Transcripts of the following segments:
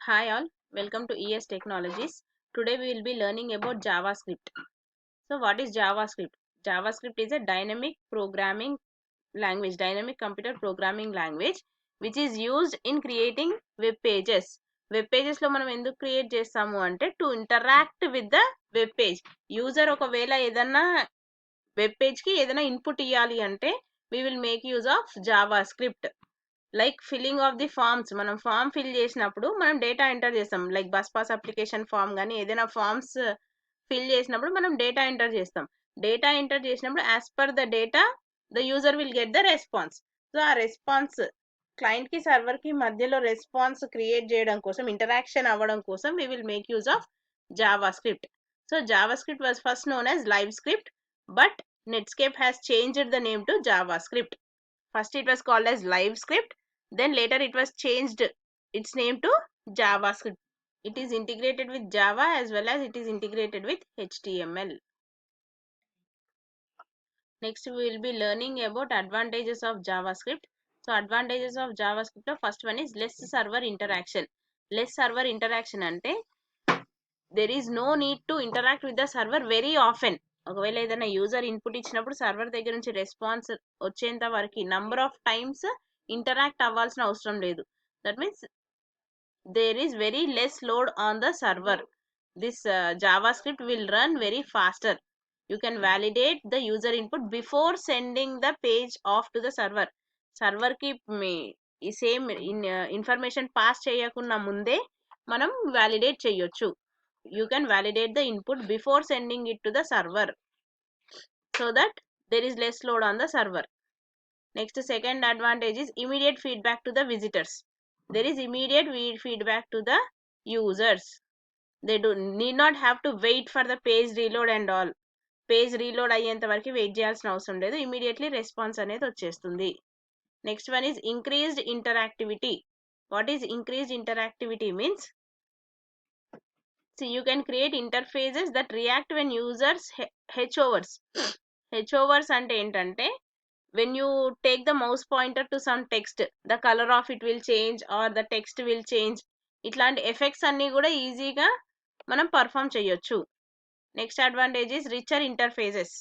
Hi all, welcome to ES Technologies. Today we will be learning about JavaScript. So what is JavaScript? JavaScript is a dynamic computer programming language which is used in creating web pages. Web pages లో మనం ఎందుకు create చేస్తాము అంటే to interact with the web page. User ఒకవేళ ఏదన్నా web page కి ఏదైనా input ఇవ్వాలి అంటే we will make use of JavaScript. Like filling of the forms, మనం ఫామ్ ఫిల్ చేసినప్పుడు మనం డేటా ఎంటర్ చేస్తాం. Like bus pass application form కానీ ఏదైనా ఫార్మ్స్ ఫిల్ చేసినప్పుడు మనం డేటా ఎంటర్ చేస్తాం. డేటా ఎంటర్ చేసినప్పుడు as per the data the user will get the response. So ఆ రెస్పాన్స్ క్లయింట్ కి సర్వర్ కి మధ్యలో రెస్పాన్స్ క్రియేట్ చేయడం కోసం, ఇంటరాక్షన్ అవ్వడం కోసం we will make use of JavaScript. So JavaScript was first known as LiveScript, but Netscape has changed the name to JavaScript. First it was called as LiveScript, then later it was changed its name to JavaScript. It is integrated with Java as well as it is integrated with HTML. Next we will be learning about advantages of JavaScript. So advantages of JavaScript, the first one is less server interaction. Less server interaction ante there is no need to interact with the server very often. ఒకవేళ ఏదైనా user input ఇచ్చినప్పుడు server దగ్గర నుంచి response వచ్చేంత వరకు number of times interact అవ్వాల్సిన అవసరం లేదు. That means there is very less load on the server. This JavaScript will run very faster. You can validate the user input before sending the page off to the server. Server కి ఈ same information pass చేయకుండా ముందే మనం validate చేయొచ్చు. You can validate the input before sending it to the server so that there is less load on the server. Next, second advantage is immediate feedback to the visitors. There is immediate feedback to the users. They need not have to wait for the page reload and all. Page reload అయ్యేంత వరకు wait చేయాల్సిన అవసరం లేదు. Immediately response అనేది వచ్చేస్తుంది. Next one is increased interactivity. What is increased interactivity means, you can create interfaces that react when users hovers. Hovers అంటే ఏంటంటే when you take the mouse pointer to some text, the color of it will change or the text will change. ఇట్లాంటి effects అన్ని కూడా ఈజీగా మనం perform చేయొచ్చు. Next advantage is richer interfaces.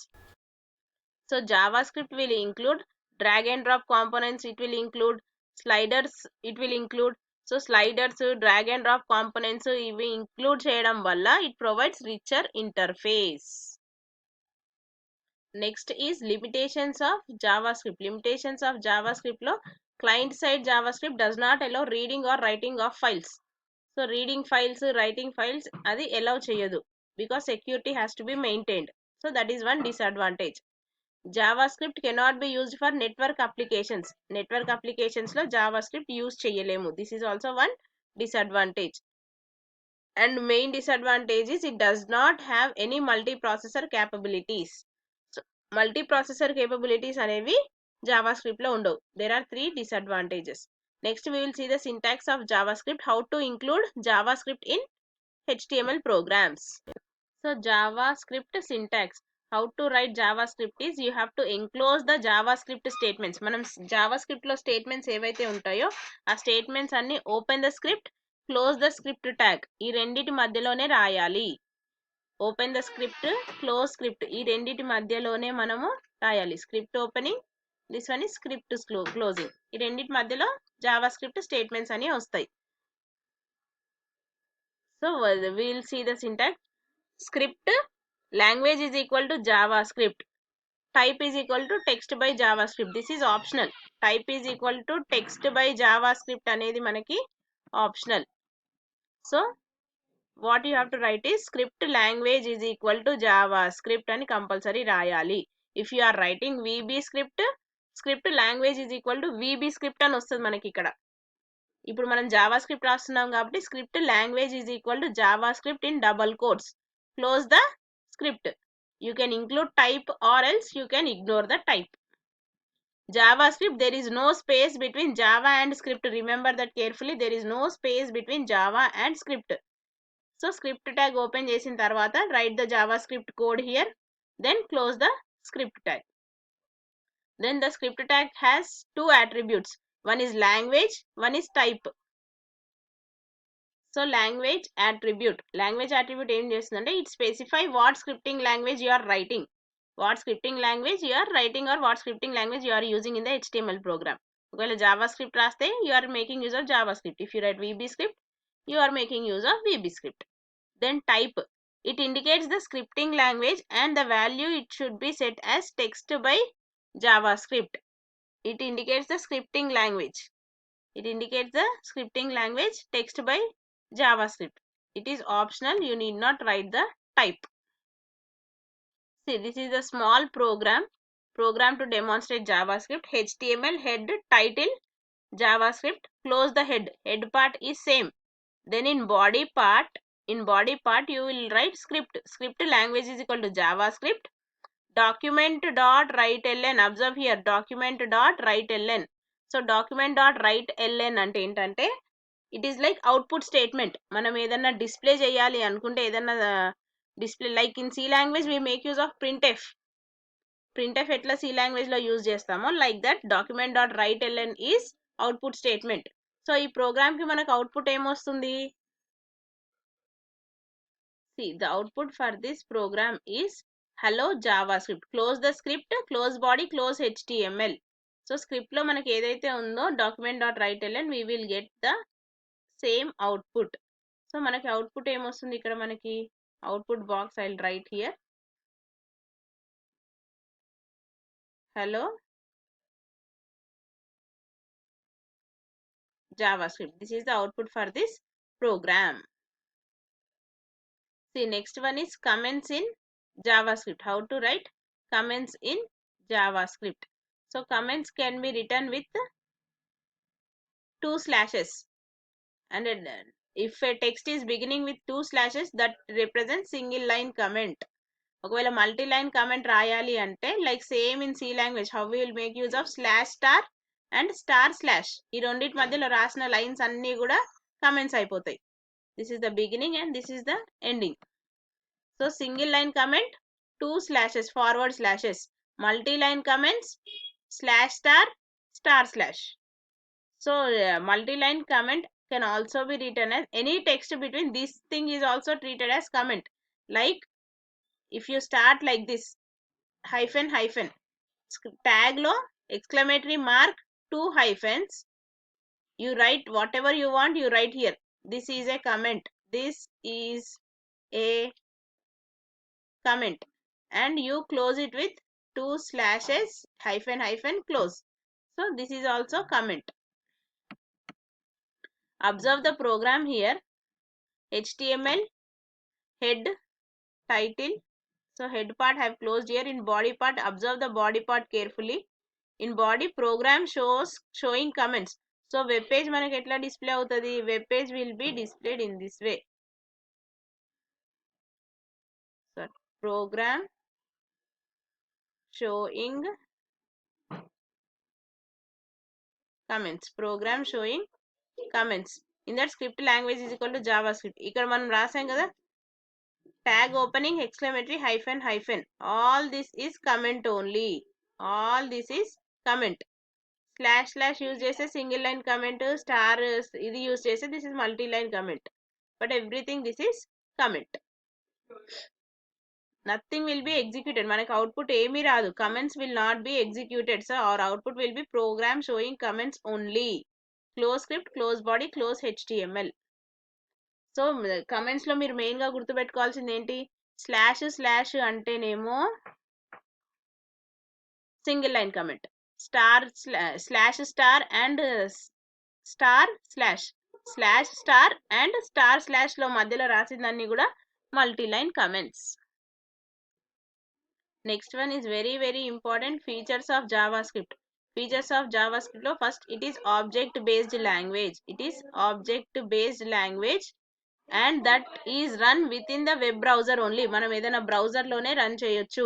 So JavaScript will include drag and drop components, it will include sliders, it will include so sliders, drag and drop components ఇవి include చేయడం వల్ల it provides richer interface. Next is limitations of JavaScript. Limitations of JavaScript లో client side JavaScript does not allow reading or writing of files. So reading files, writing files అది allow చేయదు because security has to be maintained. So that is one disadvantage. JavaScript cannot be used for network applications. Network applications లో JavaScript use చేయలేము. This is also one disadvantage. And main disadvantage is it does not have any multiprocessor capabilities. So multiprocessor capabilities అనేవి JavaScript లో ఉండవు. There are three disadvantages. Next we will see the syntax of JavaScript, how to include JavaScript in HTML programs. So JavaScript syntax, how to write JavaScript is you have to enclose the JavaScript statements. మనం JavaScript లో statements ఏవైతే ఉంటాయో ఆ statements అన్ని open the script, close the script tag ఈ రెండిటి మధ్యలోనే రాయాలి. Open the script, close script ఈ రెండిటి మధ్యలోనే మనము రాయాలి. Script opening, this one is script closing. ఈ రెండిటి మధ్యలో JavaScript స్టేట్మెంట్స్ అని వస్తాయి. So we will see the syntax. Script language is equal to JavaScript. Type is equal to text by JavaScript. This is optional. Type is equal to text by JavaScript అనేది మనకి optional. So what you have to write is script language is equal to JavaScript అని compulsory రాయాలి. If you are writing VB script, script language is equal to VB script అని వస్తుంది మనకి ఇక్కడ. ఇప్పుడు మనం JavaScript రాస్తున్నాం కాబట్టి script language is equal to JavaScript in double quotes. Close the script. You can include type or else you can ignore the type. JavaScript, there is no space between Java and script. Remember that carefully. There is no space between Java and script. So script tag open చేసిన తర్వాత write the JavaScript code here, then close the script tag. Then the script tag has two attributes. One is language, one is type. So language attribute ఏం చేస్తుందంటే it specify what scripting language you are writing, what scripting language you are writing or what scripting language you are using in the HTML program. ఒకవేళ JavaScript రాస్తే you are making use of JavaScript. If you write VB script, you are making use of VB script. Then type, it indicates the scripting language and the value it should be set as text by JavaScript. It indicates the scripting language. It indicates the scripting language text by JavaScript. It is optional, you need not write the type. See, this is a small program to demonstrate JavaScript. HTML head title JavaScript, close the head part is same. Then in body part you will write script language is equal to JavaScript. Document dot write ln, observe here, document dot write ln. So document dot write ln అంటే ఏంటంటే it is like output statement. మనం ఏదన్నా display చేయాలి అనుకుంటే ఏదన్నా display like in C language we make use of printf ఎట్లా C language లో use చేస్తామో like that document dot write ln is output statement. So ఈ ప్రోగ్రామ్ కి మనకు అవుట్పుట్ ఏమొస్తుంది? See, the output for this program is hello JavaScript. Close the script, close body, close HTML. So script లో మనకి ఏదైతే ఉందో document dot write ln we will get the same output. సో మనకి అవుట్పుట్ ఏమొస్తుంది ఇక్కడ? మనకి output box I will write here hello JavaScript. This is the output for this program. See, next one is comments in JavaScript. How to write comments in JavaScript? So comments can be written with 2 slashes, and if a text is beginning with 2 slashes, that represents single line comment. ఒకవేళ multi line comment రాయాలి అంటే like same in C language how we will make use of slash star and star slash. ఈ రెండింటి మధ్యలో రాసిన lines అన్ని కూడా comments అయిపోతాయి. This is the beginning and this is the ending. So single line comment 2 slashes, forward slashes. Multi line comments slash star star slash. So multi line comment can also be written as any text between this thing is also treated as comment. Like if you start like this hyphen hyphen, tag lo exclamatory mark 2 hyphens, you write whatever you want, you write here. This is a comment, this is a comment, and you close it with 2 slashes hyphen hyphen close. So this is also comment. Observe the program here. HTML head title. So head part I have closed here. In body part, observe the body part carefully. In body, program showing comments. So web page మనకి ఎట్లా display అవుతుంది? Web page will be displayed in this way. So program showing comments. Program showing comments. In that script language is equal to JavaScript. ఇక్కడ మనం రాసాం కదా, tag opening exclamatory hyphen hyphen. All this is comment only. All this is comment. Slash slash use చేసే single line comment, star ఇది use చేసే this is multi line comment. But everything this is comment. Nothing will be executed. మనకి output ఏమీ రాదు. Comments will not be executed. So our output will be program showing comments only. Close script, close body, close HTML. సో కమెంట్స్ లో మీరు main గా గుర్తుపెట్టుకోవాల్సింది ఏంటి? స్లాష్ స్లాష్ అంటేనేమో single line comment, star slash star and star slash, slash star and star slash లో మధ్యలో రాసిందన్నీ కూడా multi line comments. Next one is very very important, features of JavaScript. Features of JavaScript లో first it is object based language. It is object based language and that is run with in the web browser only. మనం ఏదైనా browser లోనే run చేయొచ్చు.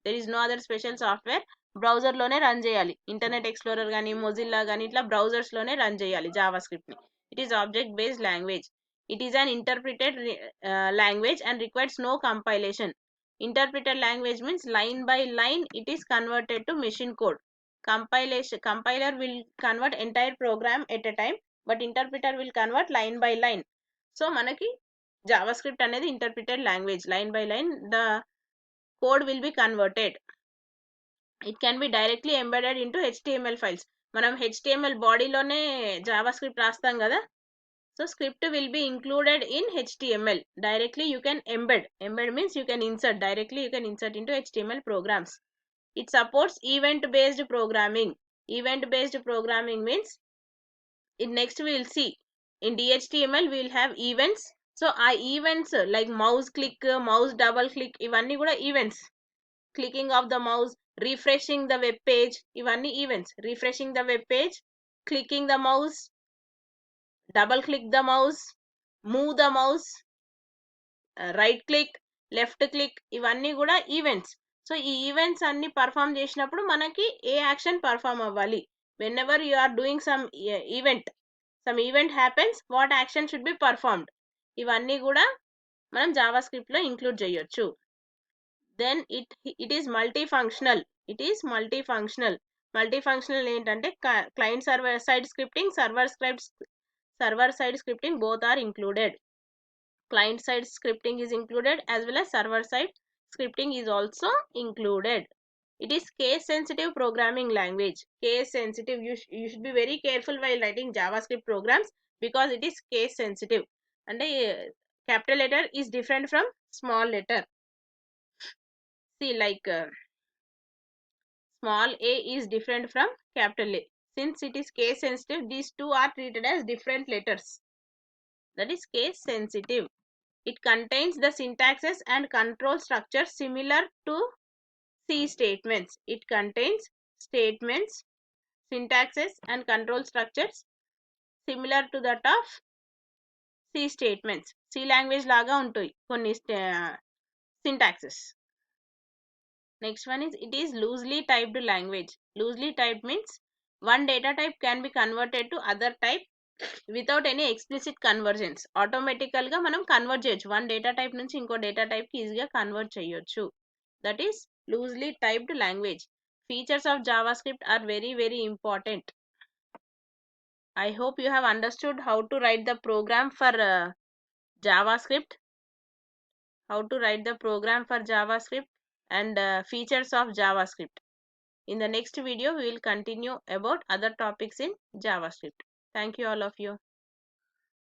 There is no other special software. Browser లోనే run చేయాలి. Internet explorer కానీ, Mozilla కానీ ఇట్లా browsers లోనే రన్ చేయాలి JavaScript ని. It is object based language. It is an interpreted language and requires no compilation. Interpreted language means line by line it is converted to machine code. Compiler will convert entire program at a time, but interpreter will convert line by line. So మనకి JavaScript అనేది interpreted language. Line by line the code will be converted. It can be directly embedded into HTML files. మనం HTML బాడీలోనే JavaScript రాస్తాం కదా. So script will be included in HTML. Directly you can embed. Embed means you can insert. Directly you can insert into HTML programs. It supports event-based programming. Event-based programming means in next we will see in DHTML we will have events. So events like mouse click, mouse double click, ఇవన్నీ కూడా events. Clicking of the mouse, refreshing the web page, ఇవన్నీ events. Refreshing the web page, clicking the mouse, double click the mouse, move the mouse, right click, left click, ఇవన్నీ కూడా events. So ఈ events అన్ని perform చేసినప్పుడు మనకి ఏ action perform అవ్వాలి. Whenever you are doing some event happens, what action should be performed, ఇవన్నీ కూడా మనం జావా స్క్రిప్ట్ లో ఇంక్లూడ్ చేయొచ్చు. Then it is multi functional. Multi functional ఏంటంటే client server side scripting, server side scripting both are included. Client side scripting is included as well as server side scripting is also included. It is case sensitive programming language. Case sensitive, you should be very careful while writing JavaScript programs because it is case sensitive. And capital letter is different from small letter. See, like small a is different from capital A. Since it is case sensitive, these two are treated as different letters. That is case sensitive. It contains the syntaxes and control structures similar to C statements. It contains statements, syntaxes and control structures similar to that of C statements. C language laga untayi konni syntaxes. Next one is, it is loosely typed language. Loosely typed means one data type can be converted to other type without any explicit convergence. Automatical గా మనం convert చేయొచ్చు. One data type నుంచి ఇంకో data type కి ఈజీగా convert చేయొచ్చు. That is loosely typed language. Features of JavaScript are very very important. I hope you have understood how to write the program for JavaScript, and features of JavaScript. In the next video, we will continue about other topics in JavaScript. Thank you all of you.